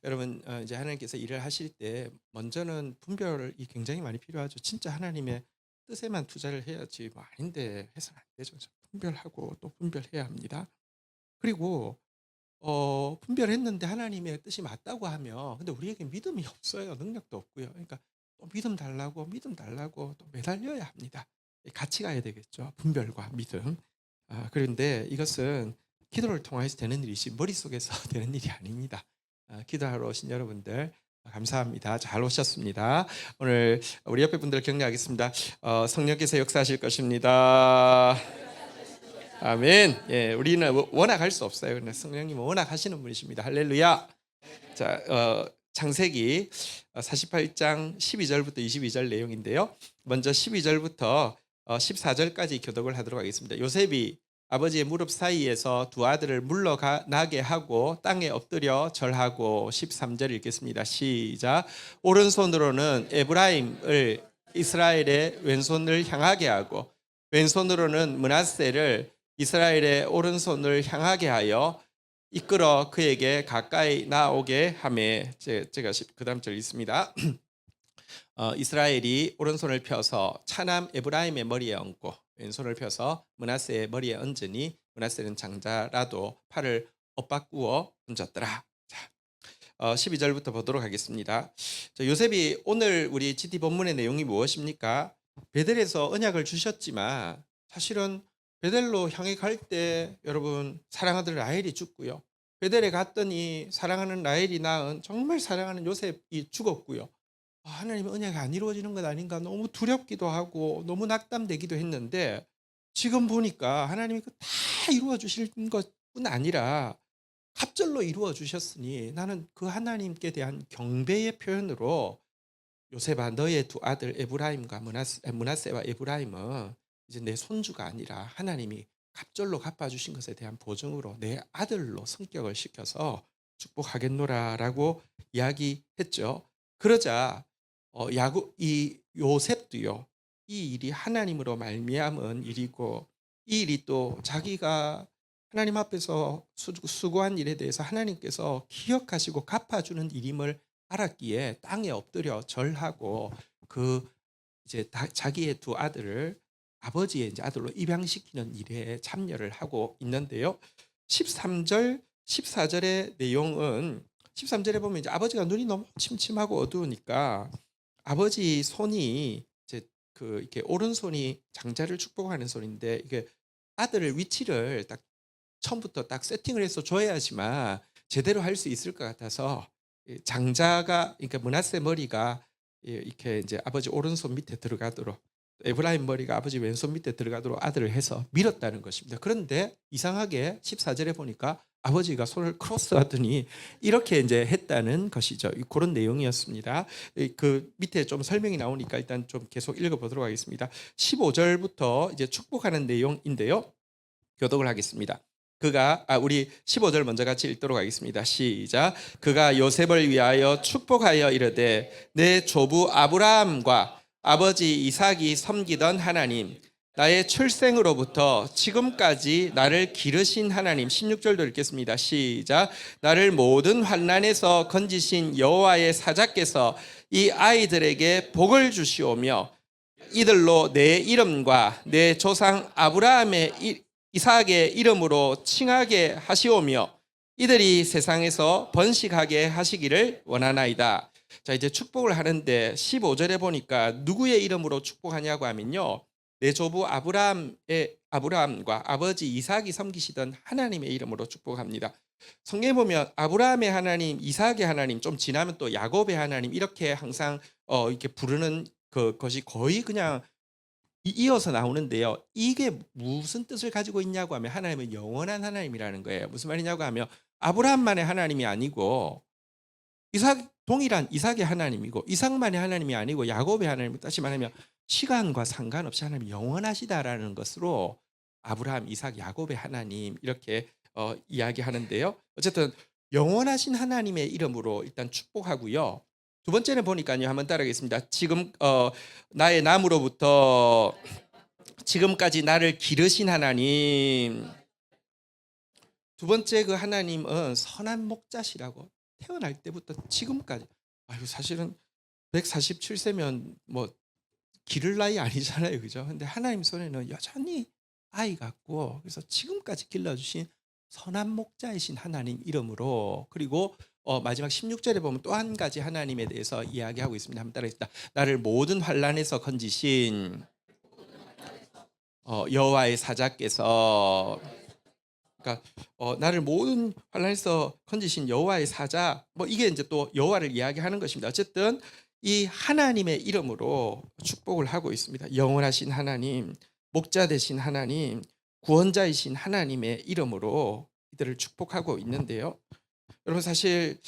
여러분 이제 하나님께서 일을 하실 때 먼저는 분별이 굉장히 많이 필요하죠. 진짜 하나님의 뜻에만 투자를 해야지 뭐 아닌데 해서는 안 되죠. 분별하고 또 분별해야 합니다. 그리고 분별했는데 하나님의 뜻이 맞다고 하면 근데 우리에게 믿음이 없어요. 능력도 없고요. 그러니까 또 믿음 달라고 또 매달려야 합니다. 같이 가야 되겠죠. 분별과 믿음. 그런데 이것은 기도를 통해서 되는 일이지 머릿속에서 되는 일이 아닙니다. 기도하러 오신 여러분들 감사합니다. 잘 오셨습니다. 오늘 우리 옆에 분들 격려하겠습니다. 성령께서 역사하실 것입니다. 아멘. 예, 우리는 워낙 할 수 없어요. 근데 성령님은 워낙 하시는 분이십니다. 할렐루야. 자, 창세기 48장 12절부터 22절 내용인데요. 먼저 12절부터 14절까지 교독을 하도록 하겠습니다. 요셉이 아버지의 무릎 사이에서 두 아들을 물러나게 하고 땅에 엎드려 절하고 13절 읽겠습니다. 시작. 오른손으로는 에브라임을 이스라엘의 왼손을 향하게 하고 왼손으로는 므낫세를 이스라엘의 오른손을 향하게 하여 이끌어 그에게 가까이 나오게 하매 제가 그다음 절 있습니다. 이스라엘이 오른손을 펴서 차남 에브라임의 머리에 얹고 왼손을 펴서 므낫세의 머리에 얹으니 므낫세는 장자라도 팔을 엇바꾸어 얹었더라. 자, 12절부터 보도록 하겠습니다. 요셉이 오늘 우리 GT 본문의 내용이 무엇입니까? 베델에서 언약을 주셨지만 사실은 베델로 향해 갈 때 여러분 사랑하던 라헬이 죽고요. 베델에 갔더니 사랑하는 라헬이 낳은 정말 사랑하는 요셉이 죽었고요. 하나님의 언약이 안 이루어지는 것 아닌가 너무 두렵기도 하고 너무 낙담되기도 했는데 지금 보니까 하나님이 다 이루어 주실 것뿐 아니라 갑절로 이루어 주셨으니 나는 그 하나님께 대한 경배의 표현으로 요셉아 너의 두 아들 에브라임과 므낫세와 에브라임은 이제 내 손주가 아니라 하나님이 갑절로 갚아주신 것에 대한 보증으로 내 아들로 성격을 시켜서 축복하겠노라라고 이야기했죠. 그러자 이 요셉도요. 이 일이 하나님으로 말미암은 일이고 이 일이 또 자기가 하나님 앞에서 수고한 일에 대해서 하나님께서 기억하시고 갚아주는 일임을 알았기에 땅에 엎드려 절하고 그 이제 자기의 두 아들을 아버지의 이제 아들로 입양시키는 일에 참여를 하고 있는데요. 13절, 14절의 내용은 13절에 보면 이제 아버지가 눈이 너무 침침하고 어두우니까 아버지 손이 이제 이렇게 오른손이 장자를 축복하는 손인데 이게 아들을 위치를 딱 처음부터 딱 세팅을 해서 줘야지만 제대로 할 수 있을 것 같아서 장자가 그러니까 므낫세 머리가 이렇게 이제 아버지 오른손 밑에 들어가도록 에브라임 머리가 아버지 왼손 밑에 들어가도록 아들을 해서 밀었다는 것입니다. 그런데 이상하게 14절에 보니까 아버지가 손을 크로스하더니 이렇게 이제 했다는 것이죠. 그런 내용이었습니다. 그 밑에 좀 설명이 나오니까 일단 좀 계속 읽어보도록 하겠습니다. 15절부터 이제 축복하는 내용인데요. 교독을 하겠습니다. 우리 15절 먼저 같이 읽도록 하겠습니다. 시작. 그가 요셉을 위하여 축복하여 이르되 내 조부 아브라함과 아버지 이삭이 섬기던 하나님 나의 출생으로부터 지금까지 나를 기르신 하나님 16절도 읽겠습니다. 시작. 나를 모든 환난에서 건지신 여호와의 사자께서 이 아이들에게 복을 주시오며 이들로 내 이름과 내 조상 아브라함의 이삭의 이름으로 칭하게 하시오며 이들이 세상에서 번식하게 하시기를 원하나이다. 자, 이제 축복을 하는데 15절에 보니까 누구의 이름으로 축복하냐고 하면요. 내 조부 아브라함과 아버지 이삭이 섬기시던 하나님의 이름으로 축복합니다. 성경에 보면 아브라함의 하나님, 이삭의 하나님, 좀 지나면 또 야곱의 하나님 이렇게 항상 이렇게 부르는 그것이 거의 그냥 이어서 나오는데요. 이게 무슨 뜻을 가지고 있냐고 하면 하나님은 영원한 하나님이라는 거예요. 무슨 말이냐고 하면 아브라함만의 하나님이 아니고 동일한 이삭의 하나님이고 이삭만의 하나님이 아니고 야곱의 하나님, 다시 말하면 시간과 상관없이 하나님이 영원하시다라는 것으로 아브라함, 이삭, 야곱의 하나님 이렇게 이야기하는데요. 어쨌든 영원하신 하나님의 이름으로 일단 축복하고요. 두 번째는 보니까요. 한번 따라하겠습니다. 지금 나의 남으로부터 지금까지 나를 기르신 하나님. 두 번째 그 하나님은 선한 목자시라고. 태어날 때부터 지금까지 아유 사실은 147세면 뭐 기를 나이 아니잖아요. 그죠? 근데 하나님 손에는 여전히 아이 같고 그래서 지금까지 길러주신 선한 목자이신 하나님 이름으로 그리고 마지막 16절에 보면 또 한 가지 하나님에 대해서 이야기하고 있습니다. 한번 따라했다. 나를 모든 환란에서 건지신 여호와의 사자께서 그러니까 나를 모든 환란에서 건지신 여호와의 사자 뭐 이게 이제 또 여호와를 이야기하는 것입니다. 어쨌든 이 하나님의 이름으로 축복을 하고 있습니다. 영원하신 하나님, 목자 되신 하나님, 구원자이신 하나님의 이름으로 이들을 축복하고 있는데요. 여러분 사실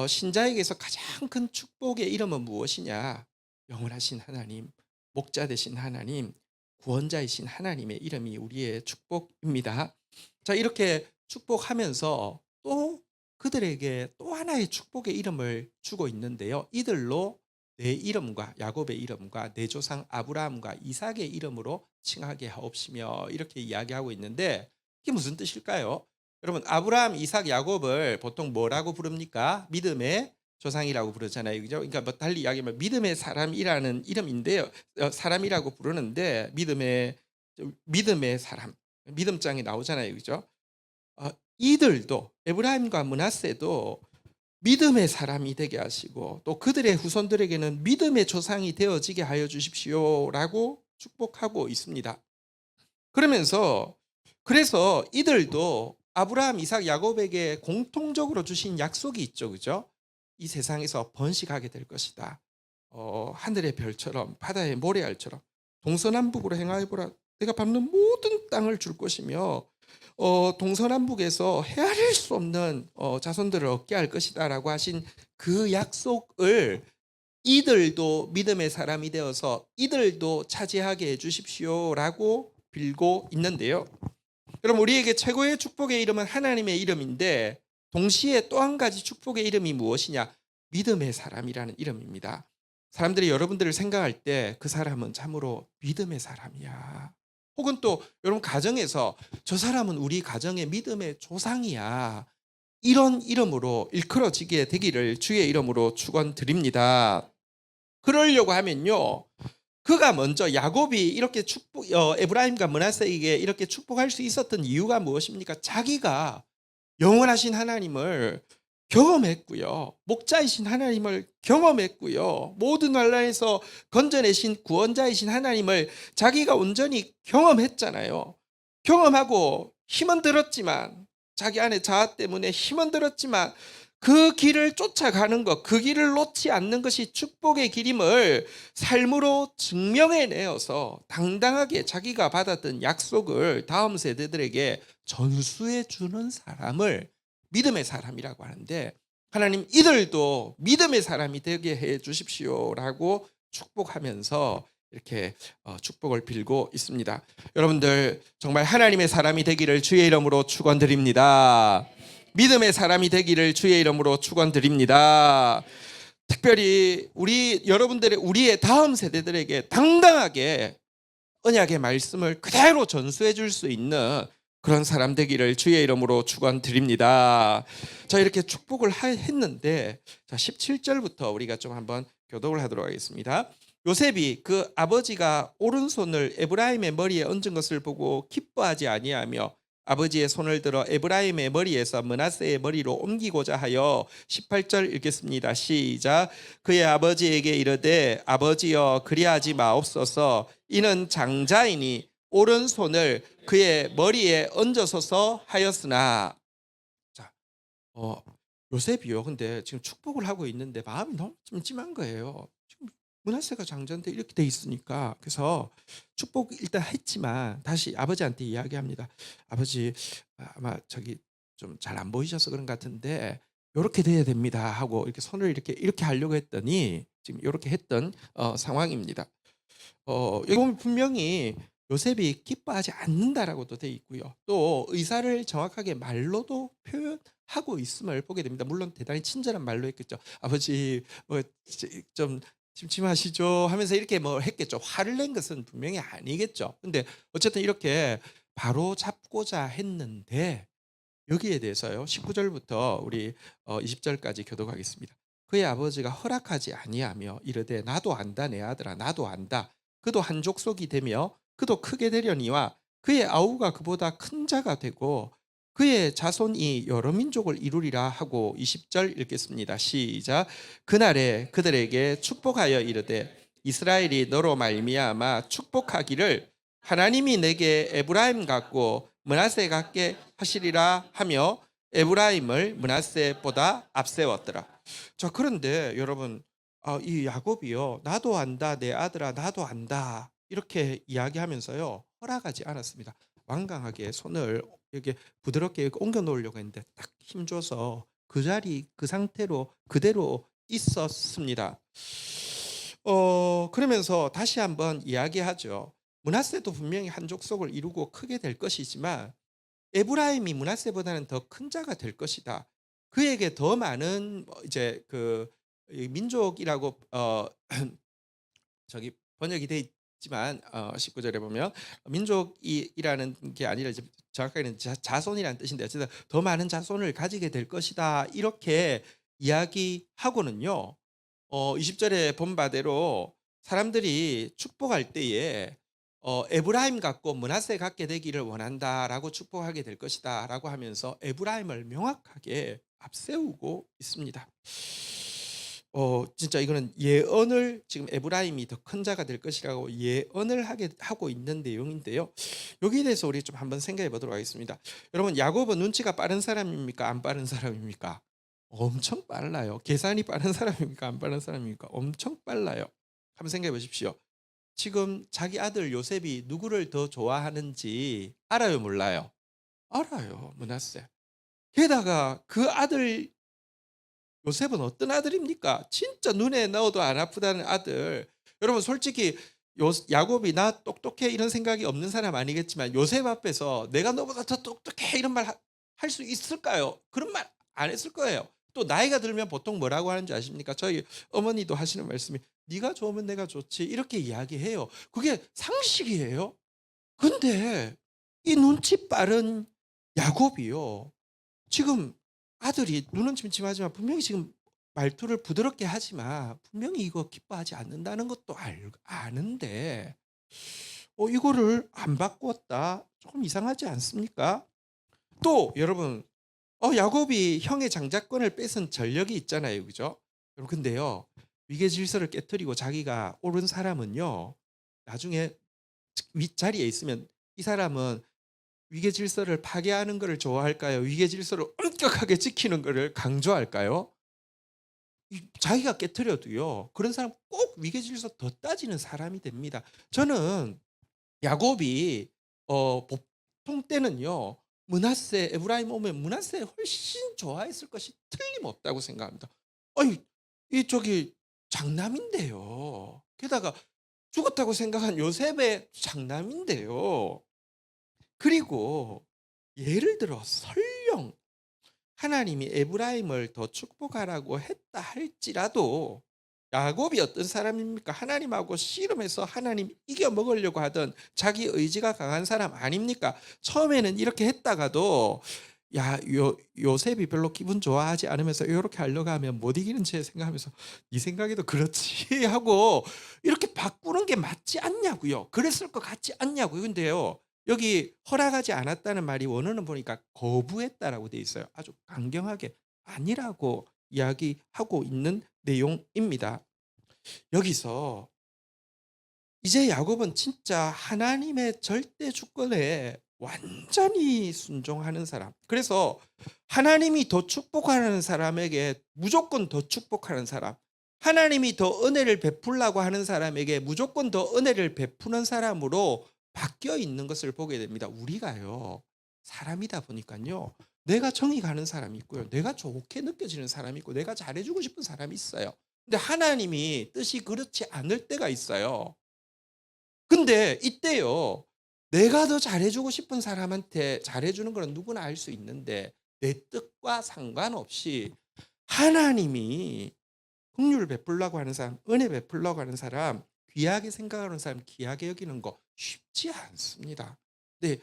신자에게서 가장 큰 축복의 이름은 무엇이냐? 영원하신 하나님, 목자 되신 하나님, 구원자이신 하나님의 이름이 우리의 축복입니다. 자, 이렇게 축복하면서 또 그들에게 또 하나의 축복의 이름을 주고 있는데요. 이들로 내 이름과 야곱의 이름과 내 조상 아브라함과 이삭의 이름으로 칭하게 하옵시며 이렇게 이야기하고 있는데 이게 무슨 뜻일까요? 여러분 아브라함, 이삭, 야곱을 보통 뭐라고 부릅니까? 믿음의 조상이라고 부르잖아요. 그죠? 그러니까 뭐 달리 이야기하면 믿음의 사람이라는 이름인데요. 사람이라고 부르는데 믿음의 사람, 믿음장이 나오잖아요. 그죠? 이들도 에브라임과 므낫세도 믿음의 사람이 되게 하시고 또 그들의 후손들에게는 믿음의 조상이 되어지게 하여 주십시오라고 축복하고 있습니다. 그러면서 그래서 이들도 아브라함, 이삭, 야곱에게 공통적으로 주신 약속이 있죠. 그죠? 이 세상에서 번식하게 될 것이다. 하늘의 별처럼 바다의 모래알처럼 동서남북으로 행하여 보라. 내가 밟는 모든 땅을 줄 것이며 동서남북에서 헤아릴 수 없는 자손들을 얻게 할 것이다라고 하신 그 약속을 이들도 믿음의 사람이 되어서 이들도 차지하게 해주십시오라고 빌고 있는데요. 여러분 우리에게 최고의 축복의 이름은 하나님의 이름인데 동시에 또 한 가지 축복의 이름이 무엇이냐? 믿음의 사람이라는 이름입니다. 사람들이 여러분들을 생각할 때 그 사람은 참으로 믿음의 사람이야. 혹은 또 여러분 가정에서 저 사람은 우리 가정의 믿음의 조상이야. 이런 이름으로 일컬어지게 되기를 주의 이름으로 축원드립니다. 그러려고 하면요. 그가 먼저 야곱이 이렇게 에브라임과 므낫세에게 이렇게 축복할 수 있었던 이유가 무엇입니까? 자기가 영원하신 하나님을 경험했고요. 목자이신 하나님을 경험했고요. 모든 환난에서 건져내신 구원자이신 하나님을 자기가 온전히 경험했잖아요. 경험하고 힘은 들었지만 자기 안에 자아 때문에 힘은 들었지만 그 길을 쫓아가는 것, 그 길을 놓지 않는 것이 축복의 길임을 삶으로 증명해내어서 당당하게 자기가 받았던 약속을 다음 세대들에게 전수해 주는 사람을 믿음의 사람이라고 하는데 하나님 이들도 믿음의 사람이 되게 해 주십시오라고 축복하면서 이렇게 축복을 빌고 있습니다. 여러분들 정말 하나님의 사람이 되기를 주의 이름으로 축원드립니다. 믿음의 사람이 되기를 주의 이름으로 축원드립니다. 특별히 우리의 다음 세대들에게 당당하게 언약의 말씀을 그대로 전수해 줄 수 있는 그런 사람 되기를 주의 이름으로 축원드립니다. 자, 이렇게 축복을 했는데 자, 17절부터 우리가 좀 한번 교독을 하도록 하겠습니다. 요셉이 그 아버지가 오른손을 에브라임의 머리에 얹은 것을 보고 기뻐하지 아니하며 아버지의 손을 들어 에브라임의 머리에서 므낫세의 머리로 옮기고자 하여 18절 읽겠습니다. 시작. 그의 아버지에게 이르되 아버지여 그리하지 마옵소서. 이는 장자이니 오른손을 그의 머리에 얹어서서 하였으나. 자, 요셉이요. 근데 지금 축복을 하고 있는데 마음이 너무 찜찜한 거예요. 지금 므낫세가 장자인데 이렇게 돼 있으니까. 그래서 축복 일단 했지만 다시 아버지한테 이야기합니다. 아버지 아마 저기 좀 잘 안 보이셔서 그런 것 같은데 이렇게 돼야 됩니다 하고 이렇게 손을 이렇게 하려고 했더니 지금 이렇게 했던 상황입니다. 여기 보면 분명히 요셉이 기뻐하지 않는다라고도 돼 있고요. 또 의사를 정확하게 말로도 표현하고 있음을 보게 됩니다. 물론 대단히 친절한 말로 했겠죠. 아버지 좀 심심하시죠 하면서 이렇게 뭐 했겠죠. 화를 낸 것은 분명히 아니겠죠. 근데 어쨌든 이렇게 바로 잡고자 했는데 여기에 대해서요. 19절부터 우리 20절까지 교독하겠습니다. 그의 아버지가 허락하지 아니하며 이르되 나도 안다 내 아들아 나도 안다. 그도 한 족속이 되며 그도 크게 되려니와 그의 아우가 그보다 큰 자가 되고 그의 자손이 여러 민족을 이루리라 하고 20절 읽겠습니다. 시작. 그날에 그들에게 축복하여 이르되 이스라엘이 너로 말미암아 축복하기를 하나님이 내게 에브라임 같고 므낫세 같게 하시리라 하며 에브라임을 므낫세보다 앞세웠더라. 자, 그런데 여러분, 이 야곱이요, 나도 안다 내 아들아 나도 안다 이렇게 이야기하면서요 허락하지 않았습니다. 완강하게 손을 이렇게 부드럽게 이렇게 옮겨 놓으려고 했는데 딱 힘줘서 그 자리 그 상태로 그대로 있었습니다. 그러면서 다시 한번 이야기하죠. 므낫세도 분명히 한 족속을 이루고 크게 될 것이지만 에브라임이 므낫세보다는 더 큰 자가 될 것이다. 그에게 더 많은 이제 이 민족이라고 저기 번역이 돼 있지만 19절에 보면 민족이라는 게 아니라 이제 정확하게는 자손이라는 뜻인데 어쨌든 더 많은 자손을 가지게 될 것이다. 이렇게 이야기하고는요. 20절에 본 바대로 사람들이 축복할 때에 에브라임 같고 므낫세 같게 되기를 원한다라고 축복하게 될 것이다라고 하면서 에브라임을 명확하게 앞세우고 있습니다. 진짜 이거는 예언을 지금 에브라임이 더 큰 자가 될 것이라고 예언을 하고 있는 내용인데요. 여기에 대해서 우리 좀 한번 생각해 보도록 하겠습니다. 여러분, 야곱은 눈치가 빠른 사람입니까? 안 빠른 사람입니까? 엄청 빨라요. 계산이 빠른 사람입니까? 안 빠른 사람입니까? 엄청 빨라요. 한번 생각해 보십시오. 지금 자기 아들 요셉이 누구를 더 좋아하는지 알아요, 몰라요? 알아요, 므낫세. 게다가 그 아들 요셉은 어떤 아들입니까? 진짜 눈에 넣어도 안 아프다는 아들. 여러분, 솔직히 야곱이 나 똑똑해 이런 생각이 없는 사람 아니겠지만 요셉 앞에서 내가 너보다 더 똑똑해 이런 말 할 수 있을까요? 그런 말 안 했을 거예요. 또 나이가 들면 보통 뭐라고 하는지 아십니까? 저희 어머니도 하시는 말씀이 네가 좋으면 내가 좋지 이렇게 이야기해요. 그게 상식이에요. 근데 이 눈치 빠른 야곱이요. 지금 아들이 눈은 침침하지만 분명히 지금 말투를 부드럽게 하지만 분명히 이거 기뻐하지 않는다는 것도 아는데 이거를 안 바꿨다. 조금 이상하지 않습니까? 또 여러분, 야곱이 형의 장자권을 뺏은 전력이 있잖아요. 그죠? 여러분, 근데요. 위계 질서를 깨뜨리고 자기가 옳은 사람은요. 나중에 윗자리에 있으면 이 사람은 위계 질서를 파괴하는 것을 좋아할까요? 위계 질서를 엄격하게 지키는 것을 강조할까요? 자기가 깨트려도요. 그런 사람 꼭 위계 질서 더 따지는 사람이 됩니다. 저는 야곱이 보통 때는요. 므낫세 에브라임 오면 므낫세 훨씬 좋아했을 것이 틀림없다고 생각합니다. 아이 이 저기 장남인데요. 게다가 죽었다고 생각한 요셉의 장남인데요. 그리고 예를 들어 설령 하나님이 에브라임을 더 축복하라고 했다 할지라도 야곱이 어떤 사람입니까? 하나님하고 씨름해서 하나님 이겨 먹으려고 하던 자기 의지가 강한 사람 아닙니까? 처음에는 이렇게 했다가도 요셉이 별로 기분 좋아하지 않으면서 이렇게 하려고 하면 못 이기는 체 생각하면서 네 생각에도 그렇지 하고 이렇게 바꾸는 게 맞지 않냐고요. 그랬을 것 같지 않냐고요. 근데요. 여기 허락하지 않았다는 말이 원어는 보니까 거부했다라고 돼 있어요. 아주 강경하게 아니라고 이야기하고 있는 내용입니다. 여기서 이제 야곱은 진짜 하나님의 절대 주권에 완전히 순종하는 사람. 그래서 하나님이 더 축복하는 사람에게 무조건 더 축복하는 사람. 하나님이 더 은혜를 베풀라고 하는 사람에게 무조건 더 은혜를 베푸는 사람으로 바뀌어 있는 것을 보게 됩니다. 우리가요. 사람이다 보니까요. 내가 정이 가는 사람이 있고요. 내가 좋게 느껴지는 사람이 있고 내가 잘해주고 싶은 사람이 있어요. 근데 하나님이 뜻이 그렇지 않을 때가 있어요. 근데 이때요. 내가 더 잘해주고 싶은 사람한테 잘해주는 건 누구나 알 수 있는데 내 뜻과 상관없이 하나님이 긍휼을 베풀려고 하는 사람, 은혜 베풀려고 하는 사람, 귀하게 생각하는 사람, 귀하게 여기는 거 쉽지 않습니다. 네,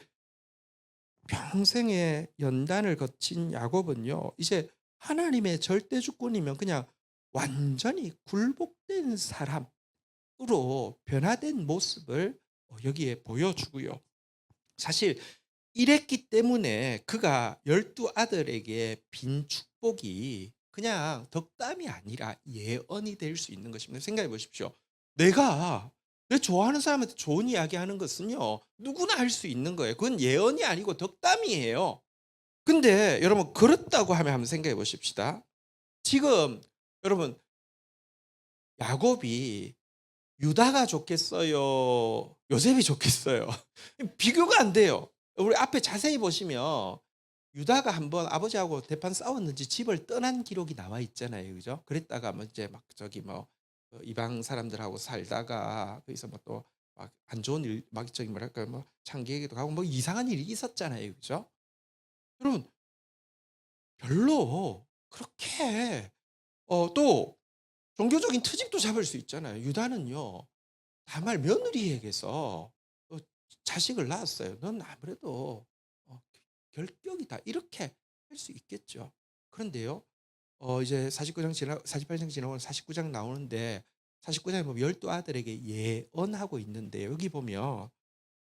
평생의 연단을 거친 야곱은요. 이제 하나님의 절대 주권이면 그냥 완전히 굴복된 사람으로 변화된 모습을 여기에 보여주고요. 사실 이랬기 때문에 그가 12 아들에게 빈 축복이 그냥 덕담이 아니라 예언이 될 수 있는 것입니다. 생각해 보십시오. 내가 내 좋아하는 사람한테 좋은 이야기하는 것은요. 누구나 할 수 있는 거예요. 그건 예언이 아니고 덕담이에요. 근데 여러분 그렇다고 하면 한번 생각해 보십시다. 지금 여러분 야곱이 유다가 좋겠어요? 요셉이 좋겠어요? 비교가 안 돼요. 우리 앞에 자세히 보시면 유다가 한번 아버지하고 대판 싸웠는지 집을 떠난 기록이 나와 있잖아요. 그죠? 그랬다가 뭐 이제 막 저기 뭐 이방 사람들하고 살다가 거기서 뭐 또 막 안 좋은 일, 막 저기 뭐랄까요? 뭐 창기에게도 가고 뭐 이상한 일이 있었잖아요. 그죠? 여러분 별로 그렇게 또 종교적인 트집도 잡을 수 있잖아요. 유다는요. 다말 며느리에게서 자식을 낳았어요. "넌 아무래도 결격이다." 이렇게 할 수 있겠죠. 그런데요. 이제 49장 지나 48장 지나고 49장 나오는데 49 장에 보면 12 아들에게 예언하고 있는데 여기 보면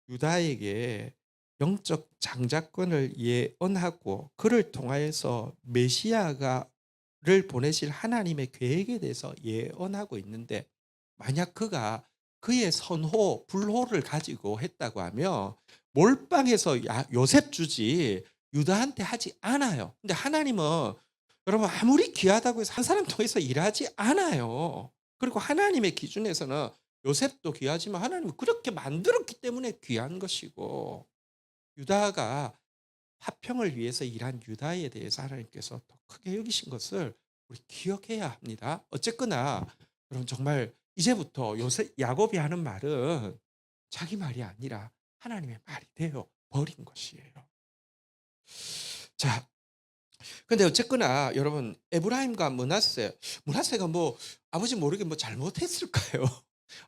유다에게 영적 장자권을 예언하고 그를 통하여서 메시아가를 보내실 하나님의 계획에 대해서 예언하고 있는데 만약 그가 그의 선호, 불호를 가지고 했다고 하면 몰빵해서 요셉 주지 유다한테 하지 않아요. 근데 하나님은 여러분 아무리 귀하다고 해서 한 사람 통해서 일하지 않아요. 그리고 하나님의 기준에서는 요셉도 귀하지만 하나님은 그렇게 만들었기 때문에 귀한 것이고 유다가 화평을 위해서 일한 유다에 대해서 하나님께서 더 크게 여기신 것을 우리 기억해야 합니다. 어쨌거나 여러분 정말 이제부터 요새 야곱이 하는 말은 자기 말이 아니라 하나님의 말이 되어 버린 것이에요. 자, 근데 어쨌거나 여러분 에브라임과 므낫세가 뭐 아버지 모르게 뭐 잘못했을까요?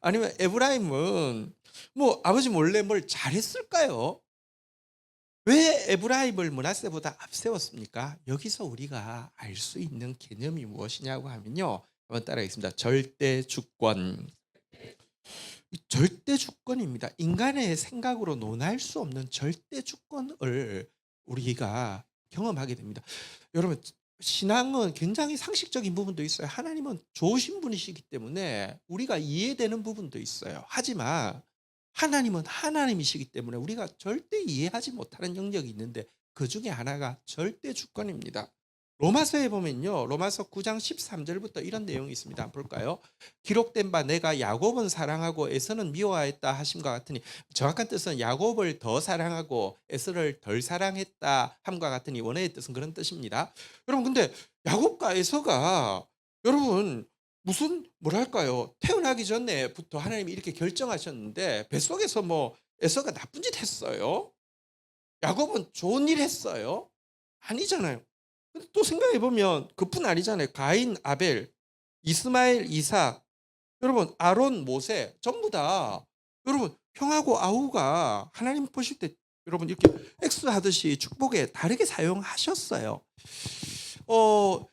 아니면 에브라임은 뭐 아버지 몰래 뭘 잘했을까요? 왜 에브라임을 므낫세보다 앞세웠습니까? 여기서 우리가 알 수 있는 개념이 무엇이냐고 하면요. 한번 따라하겠습니다. 절대 주권. 절대 주권입니다. 인간의 생각으로 논할 수 없는 절대 주권을 우리가 경험하게 됩니다. 여러분 신앙은 굉장히 상식적인 부분도 있어요. 하나님은 좋으신 분이시기 때문에 우리가 이해되는 부분도 있어요. 하지만 하나님은 하나님이시기 때문에 우리가 절대 이해하지 못하는 영역이 있는데 그중에 하나가 절대 주권입니다. 로마서에 보면요. 로마서 9장 13 절부터 이런 내용이 있습니다. 한번 볼까요? 기록된 바 내가 야곱은 사랑하고 에서는 미워하였다 하심과 같으니 정확한 뜻은 야곱을 더 사랑하고 에서를 덜 사랑했다 함과 같으니 원어의 뜻은 그런 뜻입니다. 여러분 근데 야곱과 에서가 여러분 무슨 뭐랄까요? 태어나기 전에부터 하나님이 이렇게 결정하셨는데 뱃속에서 뭐 에서가 나쁜 짓 했어요? 야곱은 좋은 일 했어요? 아니잖아요. 근데 또 생각해 보면 그뿐 아니잖아요. 가인, 아벨, 이스마엘, 이삭, 여러분 아론, 모세 전부 다 여러분 형하고 아우가 하나님 보실 때 여러분 이렇게 X 하듯이 축복에 다르게 사용하셨어요. 어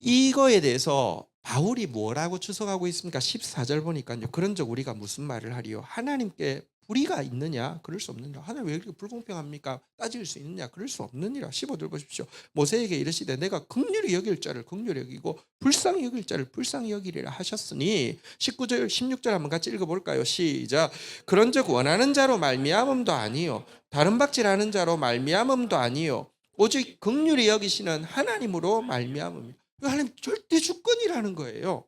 이거에 대해서 바울이 뭐라고 추석하고 있습니까? 14절 보니까요. 그런즉 우리가 무슨 말을 하리요? 하나님께 불의가 있느냐? 그럴 수 없느니라. 하나님 왜 이렇게 불공평합니까? 따질 수 있느냐? 그럴 수 없느니라. 15절 보십시오. 모세에게 이르시되 내가 긍휼히 여길 자를 긍휼히 여기고 불쌍히 여길 자를 불쌍히 여기리라 하셨으니 19절 16절 한번 같이 읽어볼까요? 시작. 그런즉 원하는 자로 말미암음도 아니요 다른 박질하는 자로 말미암음도 아니요 오직 긍휼히 여기시는 하나님으로 말미암음이라. 하나님 절대 주권이라는 거예요.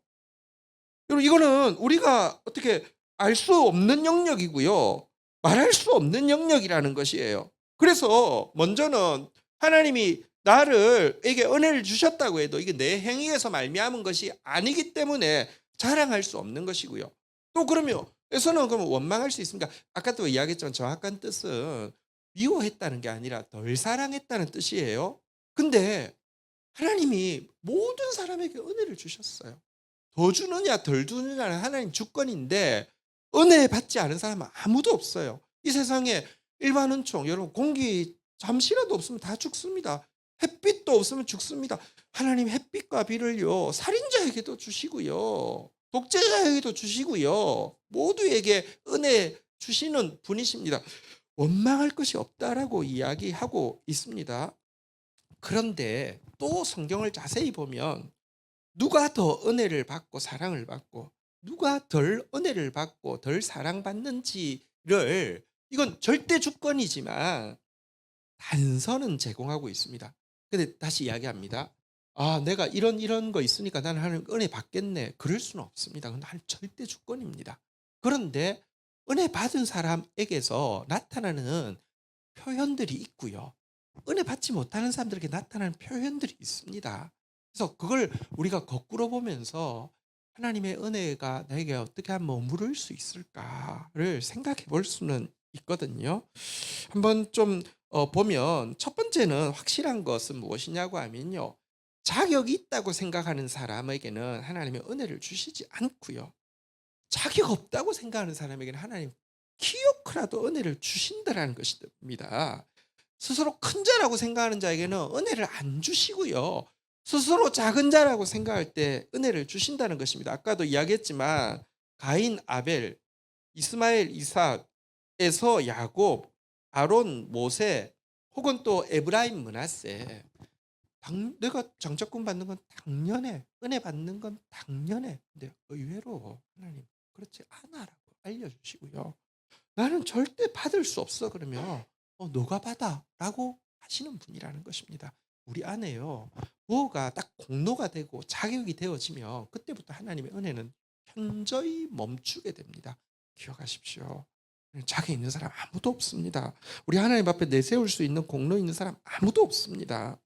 여러분 이거는 우리가 어떻게 알 수 없는 영역이고요. 말할 수 없는 영역이라는 것이에요. 그래서 먼저는 하나님이 나를에게 은혜를 주셨다고 해도 이게 내 행위에서 말미암은 것이 아니기 때문에 자랑할 수 없는 것이고요. 또 그러면 에서는 그럼 원망할 수 있습니까? 아까도 이야기했지만 정확한 뜻은 미워했다는 게 아니라 덜 사랑했다는 뜻이에요. 근데 하나님이 모든 사람에게 은혜를 주셨어요. 더 주느냐 덜 주느냐는 하나님 주권인데 은혜 받지 않은 사람은 아무도 없어요. 이 세상에 일반 은총 여러분 공기 잠시라도 없으면 다 죽습니다. 햇빛도 없으면 죽습니다. 하나님 햇빛과 비를요 살인자에게도 주시고요. 독재자에게도 주시고요. 모두에게 은혜 주시는 분이십니다. 원망할 것이 없다라고 이야기하고 있습니다. 그런데 또 성경을 자세히 보면 누가 더 은혜를 받고 사랑을 받고 누가 덜 은혜를 받고 덜 사랑받는지를 이건 절대 주권이지만 단서는 제공하고 있습니다. 근데 다시 이야기합니다. 아, 내가 이런 거 있으니까 나는 하나님 은혜 받겠네. 그럴 수는 없습니다. 그건 절대 주권입니다. 그런데 은혜 받은 사람에게서 나타나는 표현들이 있고요. 은혜 받지 못하는 사람들에게 나타나는 표현들이 있습니다. 그래서 그걸 우리가 거꾸로 보면서 하나님의 은혜가 나에게 어떻게 하면 머무를 수 있을까를 생각해 볼 수는 있거든요. 한번 좀 보면 첫 번째는 확실한 것은 무엇이냐고 하면요. 자격이 있다고 생각하는 사람에게는 하나님의 은혜를 주시지 않고요. 자격 없다고 생각하는 사람에게는 하나님 키워크라도 은혜를 주신다라는 것입니다. 스스로 큰 자라고 생각하는 자에게는 은혜를 안 주시고요. 스스로 작은 자라고 생각할 때 은혜를 주신다는 것입니다. 아까도 이야기했지만 가인, 아벨, 이스마엘, 이삭에서 야곱, 아론, 모세 혹은 또 에브라임, 므낫세 내가 장자권 받는 건 당연해. 은혜 받는 건 당연해. 근데 의외로 하나님 그렇지 않아라고 알려주시고요. 나는 절대 받을 수 없어 그러면 너가 받아라고 하시는 분이라는 것입니다. 우리 안에요. 뭐가 딱 공로가 되고 자격이 되어지면 그때부터 하나님의 은혜는 현저히 멈추게 됩니다. 기억하십시오. 자격 있는 사람 아무도 없습니다. 우리 하나님 앞에 내세울 수 있는 공로 있는 사람 아무도 없습니다.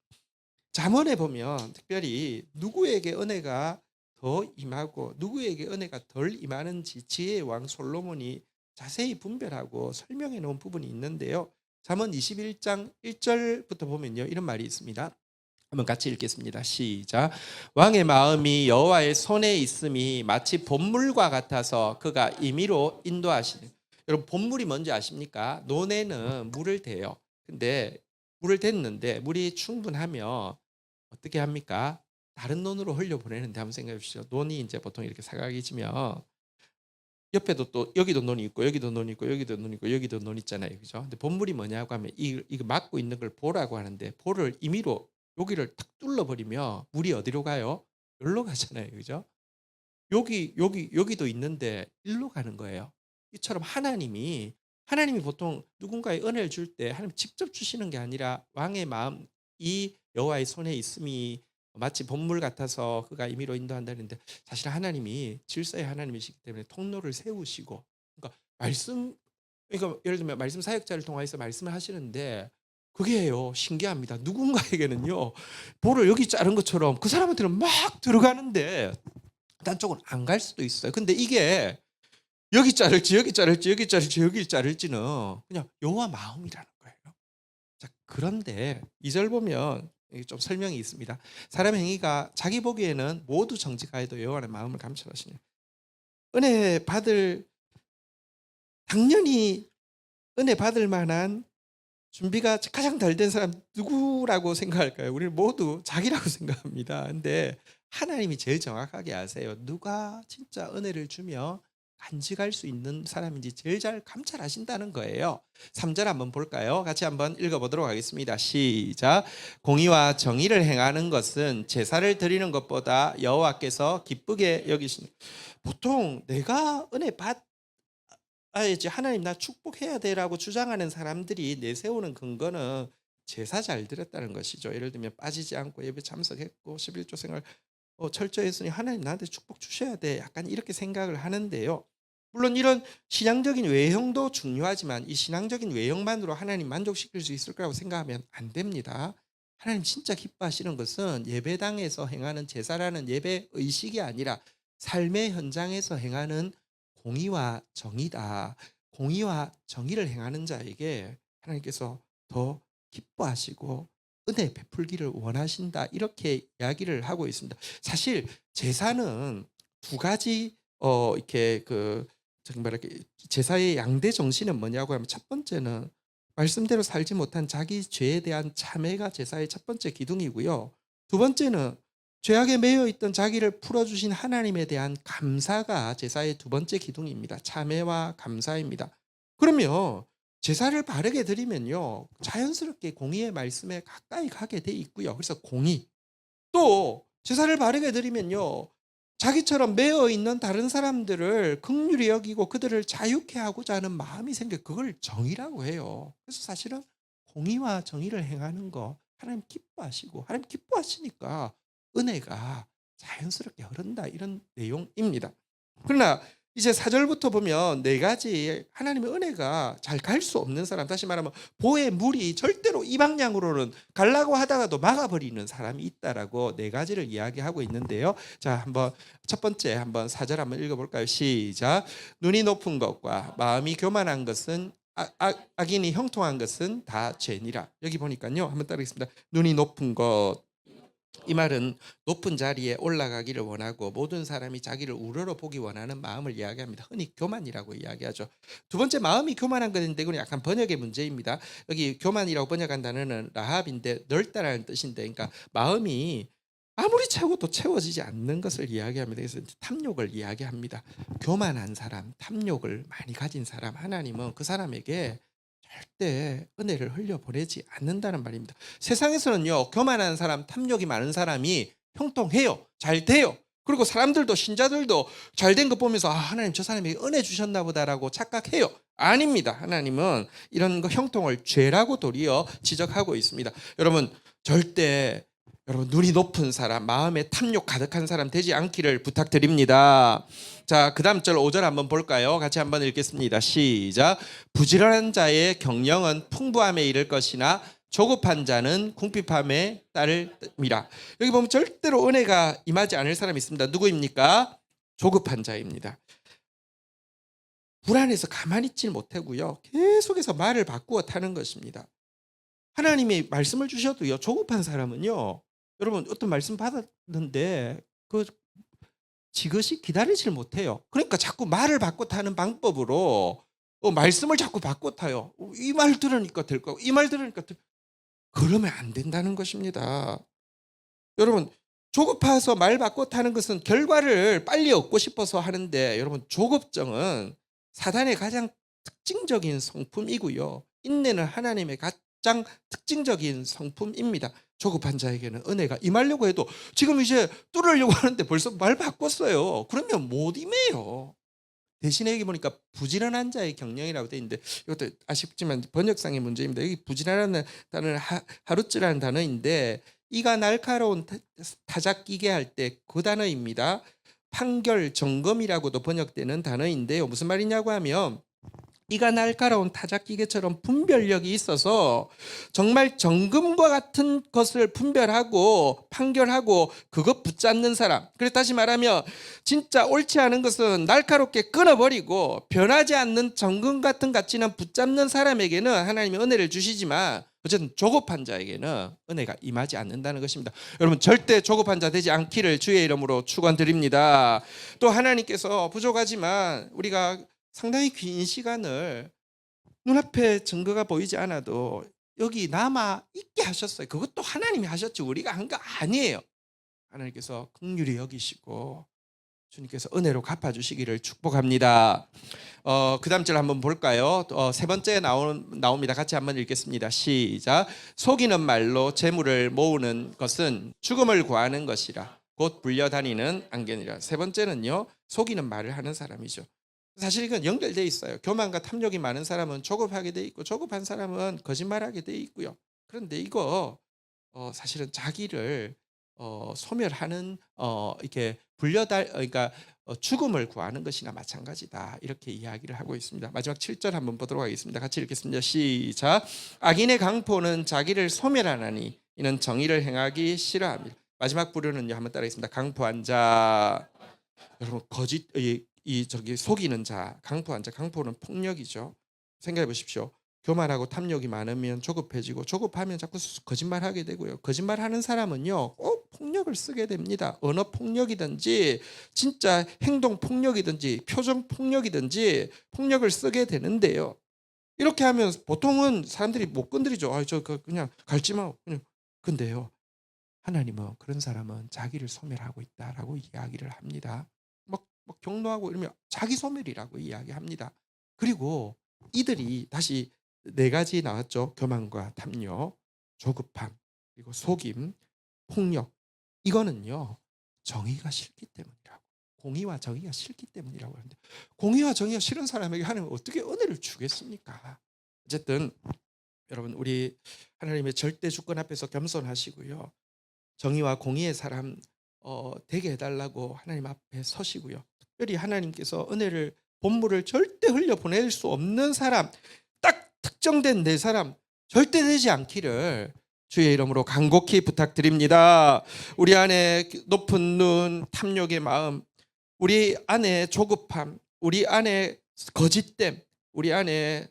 잠언에 보면 특별히 누구에게 은혜가 더 임하고 누구에게 은혜가 덜 임하는지 지혜의 왕 솔로몬이 자세히 분별하고 설명해 놓은 부분이 있는데요. 잠언 21장 1절부터 보면요. 이런 말이 있습니다. 한번 같이 읽겠습니다. 시작. 왕의 마음이 여호와의 손에 있음이 마치 봇물과 같아서 그가 임의로 인도하시는. 여러분 봇물이 뭔지 아십니까? 논에는 물을 대요. 근데 물을 댔는데 물이 충분하면 어떻게 합니까? 다른 논으로 흘려보내는데 한번 생각해 보시죠. 논이 이제 보통 이렇게 사각이 지면 옆에도 또 여기도 논이 있고 여기도 논이 있고 여기도 논이 있고 여기도 논 있잖아요. 그죠? 근데 본물이 뭐냐고 하면 이거 막고 있는 걸 보라고 하는데 볼을 임의로 여기를 탁 뚫어버리면 물이 어디로 가요? 여기로 가잖아요. 그죠? 여기도 있는데 일로 가는 거예요. 이처럼 하나님이 보통 누군가의 은혜를 줄 때 하나님 직접 주시는 게 아니라 왕의 마음 이 여호와의 손에 있음이 마치 본물 같아서 그가 임의로 인도한다는데 사실 하나님이 질서의 하나님이시기 때문에 통로를 세우시고 그러니까 그러니까 예를 들면 말씀 사역자를 통해서 말씀을 하시는데 그게요 신기합니다. 누군가에게는요 볼을 여기 자른 것처럼 그 사람한테는 막 들어가는데 딴 쪽은 안 갈 수도 있어요. 근데 이게 여기 자를지 여기 자를지 여기 자를지 여기 자를지는 그냥 여호와 마음이라는 거예요. 자, 그런데 2절 보면 좀 설명이 있습니다. 사람 행위가 자기 보기에는 모두 정직하여도 여호와의 마음을 감찰하시네. 은혜 받을 당연히 은혜 받을 만한 준비가 가장 잘 된 사람 누구라고 생각할까요? 우리는 모두 자기라고 생각합니다. 근데 하나님이 제일 정확하게 아세요. 누가 진짜 은혜를 주며 간직할 수 있는 사람인지 제일 잘 감찰하신다는 거예요. 3절 한번 볼까요? 같이 한번 읽어보도록 하겠습니다. 시작. 공의와 정의를 행하는 것은 제사를 드리는 것보다 여호와께서 기쁘게 여기시는. 보통 내가 은혜 이제 하나님 나 축복해야 돼라고 주장하는 사람들이 내세우는 근거는 제사 잘 드렸다는 것이죠. 예를 들면 빠지지 않고 예배 참석했고 11조 생활 철저히 했으니 하나님 나한테 축복 주셔야 돼. 약간 이렇게 생각을 하는데요. 물론 이런 신앙적인 외형도 중요하지만 이 신앙적인 외형만으로 하나님 만족시킬 수 있을 거라고 생각하면 안 됩니다. 하나님 진짜 기뻐하시는 것은 예배당에서 행하는 제사라는 예배 의식이 아니라 삶의 현장에서 행하는 공의와 정의다. 공의와 정의를 행하는 자에게 하나님께서 더 기뻐하시고 은혜 베풀기를 원하신다. 이렇게 이야기를 하고 있습니다. 사실 제사는 두 가지 이렇게 그 정말 이렇게 제사의 양대 정신은 뭐냐고 하면 첫 번째는 말씀대로 살지 못한 자기 죄에 대한 참회가 제사의 첫 번째 기둥이고요. 두 번째는 죄악에 매여 있던 자기를 풀어주신 하나님에 대한 감사가 제사의 두 번째 기둥입니다. 참회와 감사입니다. 그러면 제사를 바르게 드리면요, 자연스럽게 공의의 말씀에 가까이 가게 돼 있고요. 그래서 공의, 또 제사를 바르게 드리면요, 자기처럼 매여 있는 다른 사람들을 긍휼히 여기고 그들을 자유케 하고자 하는 마음이 생겨, 그걸 정의라고 해요. 그래서 사실은 공의와 정의를 행하는 거 하나님 기뻐하시고, 하나님 기뻐하시니까 은혜가 자연스럽게 흐른다, 이런 내용입니다. 그러나 이제 4절부터 보면 네 가지 하나님의 은혜가 잘 갈 수 없는 사람, 다시 말하면 보의 물이 절대로 이 방향으로는 가려고 하다가도 막아버리는 사람이 있다라고 네 가지를 이야기하고 있는데요. 자, 한번 첫 번째 한번 4절 한번 읽어볼까요? 시작. 눈이 높은 것과 마음이 교만한 것은 악인이 형통한 것은 다 죄니라. 여기 보니까요, 한번 따르겠습니다. 눈이 높은 것, 이 말은 높은 자리에 올라가기를 원하고 모든 사람이 자기를 우러러 보기 원하는 마음을 이야기합니다. 흔히 교만이라고 이야기하죠. 두 번째, 마음이 교만한 것인데 이건 약간 번역의 문제입니다. 여기 교만이라고 번역한 단어는 라합인데 넓다라는 뜻인데, 그러니까 마음이 아무리 채워도 채워지지 않는 것을 이야기합니다. 그래서 탐욕을 이야기합니다. 교만한 사람, 탐욕을 많이 가진 사람, 하나님은 그 사람에게 절대 은혜를 흘려보내지 않는다는 말입니다. 세상에서는요, 교만한 사람, 탐욕이 많은 사람이 형통해요. 잘 돼요. 그리고 사람들도, 신자들도 잘 된 거 보면서 하나님 저 사람에게 은혜 주셨나 보다라고 착각해요. 아닙니다. 하나님은 이런 거 형통을 죄라고 도리어 지적하고 있습니다. 여러분, 절대 눈이 높은 사람, 마음에 탐욕 가득한 사람 되지 않기를 부탁드립니다. 자, 그 다음 절 5절 한번 볼까요? 같이 한번 읽겠습니다. 시작. 부지런한 자의 경영은 풍부함에 이를 것이나 조급한 자는 궁핍함에 따름이라. 여기 보면 절대로 은혜가 임하지 않을 사람이 있습니다. 누구입니까? 조급한 자입니다. 불안해서 가만히 있질 못하고요, 계속해서 말을 바꾸어 타는 것입니다. 하나님이 말씀을 주셔도요, 조급한 사람은요, 여러분 어떤 말씀 받았는데 그 지그시 기다리질 못해요. 그러니까 자꾸 말을 바꿔 타는 방법으로 말씀을 자꾸 바꿔 타요. 이 말 들으니까 될 거고 이 말 들으니까 그러면 안 된다는 것입니다. 여러분, 조급해서 말 바꿔 타는 것은 결과를 빨리 얻고 싶어서 하는데, 여러분 조급증은 사단의 가장 특징적인 성품이고요, 인내는 하나님의 가장 특징적인 성품입니다. 조급한 자에게는 은혜가 임하려고 해도 지금 이제 뚫으려고 하는데 벌써 말 바꿨어요. 그러면 못 임해요. 대신에 여기 보니까 부지런한 자의 경영이라고 되어 있는데, 이것도 아쉽지만 번역상의 문제입니다. 여기 부지런한 단어는 하루츠라는 단어인데, 이가 날카로운 타작기게 할 때 그 단어입니다. 판결, 점검이라고도 번역되는 단어인데요. 무슨 말이냐고 하면, 이가 날카로운 타작기계처럼 분별력이 있어서 정말 정금과 같은 것을 분별하고 판결하고 그것 붙잡는 사람. 그래서 다시 말하면 진짜 옳지 않은 것은 날카롭게 끊어버리고 변하지 않는 정금 같은 가치는 붙잡는 사람에게는 하나님이 은혜를 주시지만, 어쨌든 조급한 자에게는 은혜가 임하지 않는다는 것입니다. 여러분, 절대 조급한 자 되지 않기를 주의 이름으로 축원드립니다. 또 하나님께서 부족하지만 우리가 상당히 긴 시간을 눈앞에 증거가 보이지 않아도 여기 남아 있게 하셨어요. 그것도 하나님이 하셨지 우리가 한 거 아니에요. 하나님께서 긍휼히 여기시고 주님께서 은혜로 갚아주시기를 축복합니다. 그 다음 절 한번 볼까요? 세 번째 나옵니다. 같이 한번 읽겠습니다. 시작. 속이는 말로 재물을 모으는 것은 죽음을 구하는 것이라 곧 불려다니는 안개니라. 세 번째는요, 속이는 말을 하는 사람이죠. 사실 이건 연결되어 있어요. 교만과 탐욕이 많은 사람은 조급하게 돼 있고, 조급한 사람은 거짓말하게 돼 있고요. 그런데 이거 사실은 자기를 소멸하는, 이렇게 그러니까 죽음을 구하는 것이나 마찬가지다, 이렇게 이야기를 하고 있습니다. 마지막 7절 한번 보도록 하겠습니다. 같이 읽겠습니다. 시작. 악인의 강포는 자기를 소멸하나니 이는 정의를 행하기 싫어합니다. 마지막 부류는요, 한번 따라하겠습니다. 강포한 자. 여러분, 저기 속이는 자, 강포한 자, 강포는 폭력이죠. 생각해 보십시오. 교만하고 탐욕이 많으면 조급해지고, 조급하면 자꾸 거짓말하게 되고요. 거짓말하는 사람은요, 꼭 폭력을 쓰게 됩니다. 언어 폭력이든지 진짜 행동 폭력이든지 표정 폭력이든지 폭력을 쓰게 되는데요. 이렇게 하면 보통은 사람들이 못 건드리죠. 저 그냥 갈지 마. 그냥. 근데요. 하나님은 그런 사람은 자기를 소멸하고 있다라고 이야기를 합니다. 막 경노하고 이러면 자기 소멸이라고 이야기합니다. 그리고 이들이 다시 네 가지 나왔죠. 교만과 탐욕, 조급함, 그리고 속임, 폭력. 이거는요. 정의가 싫기 때문이라고. 공의와 정의가 싫기 때문이라고 하는데 공의와 정의가 싫은 사람에게 하나님은 어떻게 은혜를 주겠습니까? 어쨌든 여러분 우리 하나님의 절대 주권 앞에서 겸손하시고요. 정의와 공의의 사람 되게 해달라고 하나님 앞에 서시고요. 특별히 하나님께서 은혜를 본물을 절대 흘려 보낼 수 없는 사람, 딱 특정된 네 사람 절대 되지 않기를 주의 이름으로 간곡히 부탁드립니다. 우리 안에 높은 눈, 탐욕의 마음, 우리 안에 조급함, 우리 안에 거짓됨, 우리 안에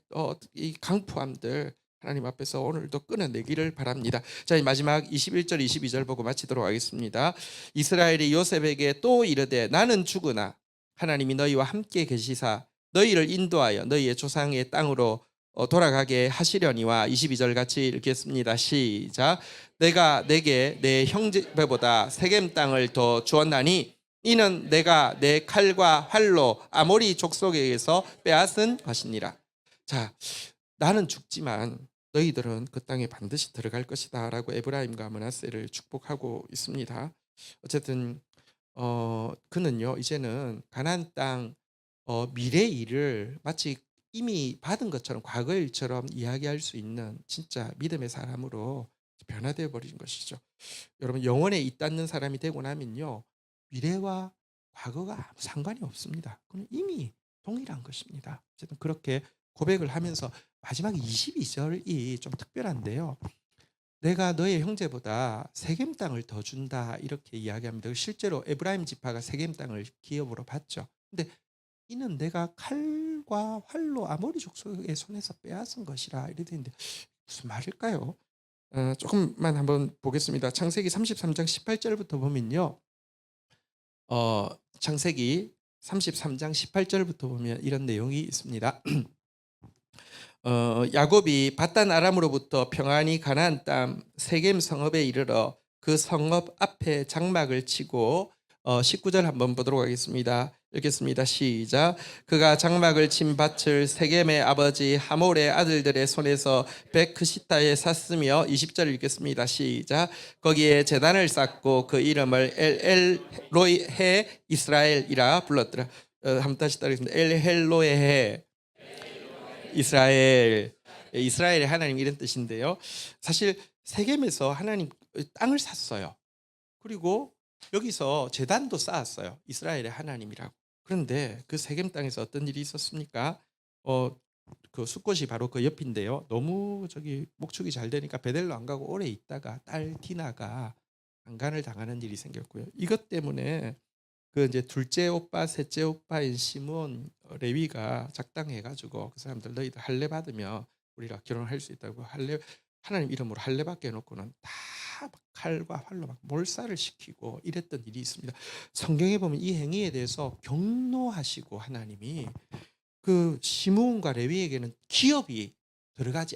이 강포함들 하나님 앞에서 오늘도 끊어내기를 바랍니다. 자, 마지막 21절 22절 보고 마치도록 하겠습니다. 이스라엘이 요셉에게 또 이르되 나는 죽으나 하나님이 너희와 함께 계시사 너희를 인도하여 너희의 조상의 땅으로 돌아가게 하시려니와 22절 같이 읽겠습니다. 시작. 내가 내게 내 형제보다 세겜 땅을 더 주었나니 이는 내가 내 칼과 활로 아모리 족속에게서 빼앗은 것이니라. 자, 나는 죽지만 너희들은 그 땅에 반드시 들어갈 것이다 라고 에브라임과 므낫세를 축복하고 있습니다. 어쨌든 그는요 이제는 가나안 땅 미래 일을 마치 이미 받은 것처럼 과거의 일처럼 이야기할 수 있는 진짜 믿음의 사람으로 변화되어 버린 것이죠. 여러분 영원에 잇닿는 사람이 되고 나면요 미래와 과거가 아무 상관이 없습니다. 그건 이미 동일한 것입니다. 어쨌든 그렇게 고백을 하면서 마지막 22절이 좀 특별한데요. 내가 너의 형제보다 세겜 땅을 더 준다 이렇게 이야기합니다. 실제로 에브라임 지파가 세겜 땅을 기업으로 받죠. 근데 이는 내가 칼과 활로 아모리 족속의 손에서 빼앗은 것이라 이렇게 되는데 무슨 말일까요? 조금만 한번 보겠습니다. 창세기 33장 18절부터 보면요. 창세기 33장 18절부터 보면 이런 내용이 있습니다. 야곱이 밧단 아람으로부터 평안히 가나안 땅 세겜 성읍에 이르러 그 성읍 앞에 장막을 치고 19절 한번 보도록 하겠습니다. 읽겠습니다. 시작. 그가 장막을 친 밭을 세겜의 아버지 하몰의 아들들의 손에서 백크시타에 샀으며 20절 읽겠습니다. 시작. 거기에 제단을 쌓고 그 이름을 엘로헤 이스라엘이라 불렀더라. 한번 다시 따르겠습니다. 엘헬로헤 이스라엘. 이스라엘의 하나님 이런 뜻인데요. 사실 세겜에서 하나님 땅을 샀어요. 그리고 여기서 제단도 쌓았어요. 이스라엘의 하나님이라고. 그런데 그 세겜 땅에서 어떤 일이 있었습니까? 그 숫곳이 바로 그 옆인데요. 너무 저기 목축이 잘 되니까 베델로 안 가고 오래 있다가 딸 디나가 강간을 당하는 일이 생겼고요. 이것 때문에 그 이제 둘째 오빠, 셋째 오빠인 시몬 레위가 작당해가지고 그 사람들 너희들 할례 받으면 우리가 결혼할 수 있다고 할례 하나님 이름으로 할례 받게 해놓고는 다 칼과 활로 막 몰살을 시키고 이랬던 일이 있습니다. 성경에 보면 이 행위에 대해서 경노하시고 하나님이 그 시므온과 레위에게는 기업이 들어가지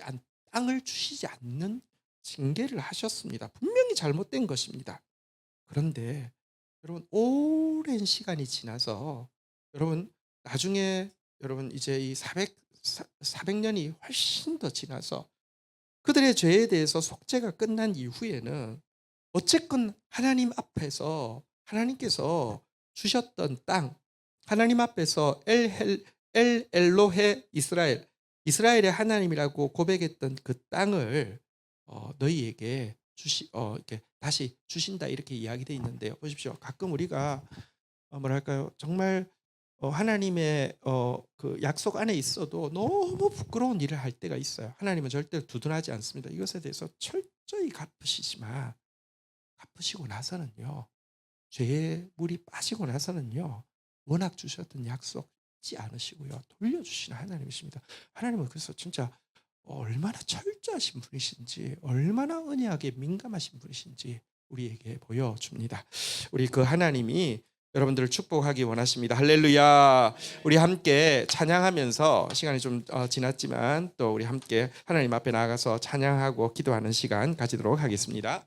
땅을 주시지 않는 징계를 하셨습니다. 분명히 잘못된 것입니다. 그런데 여러분 오랜 시간이 지나서 여러분 나중에 여러분 이제 이 400년이 훨씬 더 지나서 그들의 죄에 대해서 속죄가 끝난 이후에는 어쨌건 하나님 앞에서 하나님께서 주셨던 땅 하나님 앞에서 엘 엘로헤 이스라엘 이스라엘의 하나님이라고 고백했던 그 땅을 너희에게 이렇게 다시 주신다 이렇게 이야기되어 있는데요. 보십시오. 가끔 우리가 뭐랄까요? 정말 하나님의 그 약속 안에 있어도 너무 부끄러운 일을 할 때가 있어요. 하나님은 절대 두둔하지 않습니다. 이것에 대해서 철저히 갚으시지만 갚으시고 나서는요. 죄의 물이 빠지고 나서는요. 워낙 주셨던 약속 잊지 않으시고요. 돌려주시는 하나님이십니다. 하나님은 그래서 진짜 얼마나 철저하신 분이신지 얼마나 언약에 민감하신 분이신지 우리에게 보여줍니다. 우리 그 하나님이 여러분들을 축복하기 원하십니다. 할렐루야. 우리 함께 찬양하면서 시간이 좀 지났지만 또 우리 함께 하나님 앞에 나아가서 찬양하고 기도하는 시간 가지도록 하겠습니다.